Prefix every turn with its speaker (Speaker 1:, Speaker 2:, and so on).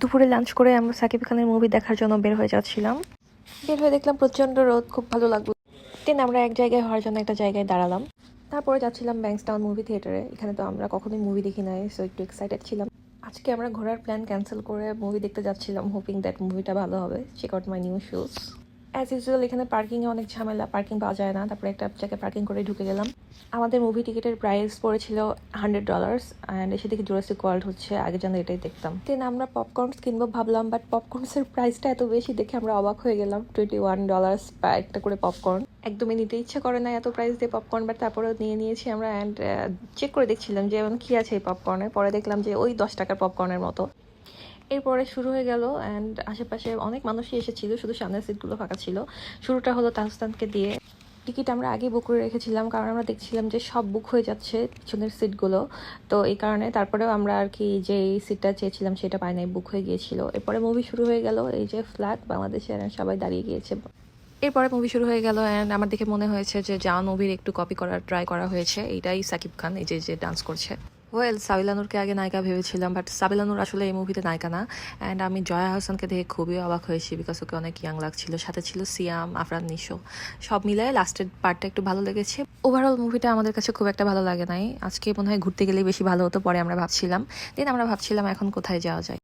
Speaker 1: দুপুরে লাঞ্চ করে আমরা সাকিব খানের মুভি দেখার জন্য বের হয়ে যাচ্ছিলাম। বের হয়ে দেখলাম প্রচণ্ড রোদ, খুব ভালো লাগলো। দেন আমরা এক জায়গায় হওয়ার জন্য একটা জায়গায় দাঁড়ালাম। তারপরে যাচ্ছিলাম ব্যাংকটাউন মুভি থিয়েটারে। এখানে তো আমরা কখনোই মুভি দেখি নাই, সো একটু এক্সাইটেড ছিলাম। আজকে আমরা ঘোরার প্ল্যান ক্যান্সেল করে মুভি দেখতে যাচ্ছিলাম, হোপিং দ্যাট মুভিটা ভালো হবে। Check out my new shoes. As usual এখানে পার্কিংয়ে অনেক ঝামেলা, পার্কিং পাওয়া যায় না। তারপরে একটা জায়গায় পার্কিং করে ঢুকে গেলাম। আমাদের মুভি টিকিটের প্রাইস পড়েছিল $100 অ্যান্ড এসে দেখি জুরাসিক ওয়ার্ল্ড হচ্ছে, আগে জানলে এটাই দেখতাম। দেন আমরা পপকর্নস কিনবো ভাবলাম, বাট পপকর্নসের প্রাইসটা এত বেশি দেখে আমরা অবাক হয়ে গেলাম। $21 একটা করে পপকর্ন। একদমই নিতে ইচ্ছে করে না এত প্রাইস দিয়ে পপকর্ন, বাট তারপরেও নিয়েছি আমরা। অ্যান্ড চেক করে দেখছিলাম যে কী আছে এই পপকর্নে। পরে দেখলাম যে ওই 10 টাকার পপকর্নের মতো। এরপরে শুরু হয়ে গেল অ্যান্ড আশেপাশে অনেক মানুষই এসেছিল, শুধু সামনের সিটগুলো ফাঁকা ছিল। শুরুটা হলো তাহসানকে দিয়ে। টিকিট আমরা আগে বুক করে রেখেছিলাম, কারণ আমরা দেখছিলাম যে সব বুক হয়ে যাচ্ছে পিছনের সিটগুলো। তো এই কারণে তারপরেও আমরা আর কি যে সিটটা চেয়েছিলাম সেটা পাই নাই, বুক হয়ে গিয়েছিল। এরপরে মুভি শুরু হয়ে গেল, এই যে ফ্ল্যাগ বাংলাদেশের সবাই দাঁড়িয়ে গিয়েছে। এরপরে মুভি শুরু হয়ে গেল অ্যান্ড আমার দেখে মনে হয়েছে যে জাওয়ান মুভির একটু কপি করার ট্রাই করা হয়েছে। এইটাই সাকিব খান, এই যে ডান্স করছে। ওয়েল, সাবিলানুরকে আগে নায়িকা ভেবেছিলাম, বাট সাবিলানুর আসলে এই মুভিতে নায়িকা না। অ্যান্ড আমি জয়া আহসানকে দেখে খুবই অবাক হয়েছি, বিকজ ওকে অনেক ইয়াং লাগছিল। সাথে ছিল সিয়াম, আফরান নিশো, সব মিলায় লাস্টের পার্টটা একটু ভালো লেগেছে। ওভারঅল মুভিটা আমাদের কাছে খুব একটা ভালো লাগে নাই। আজকে মনে হয় ঘুরতে গেলেই বেশি ভালো হতো, পরে আমরা ভাবছিলাম। দেন আমরা ভাবছিলাম এখন কোথায় যাওয়া যায়।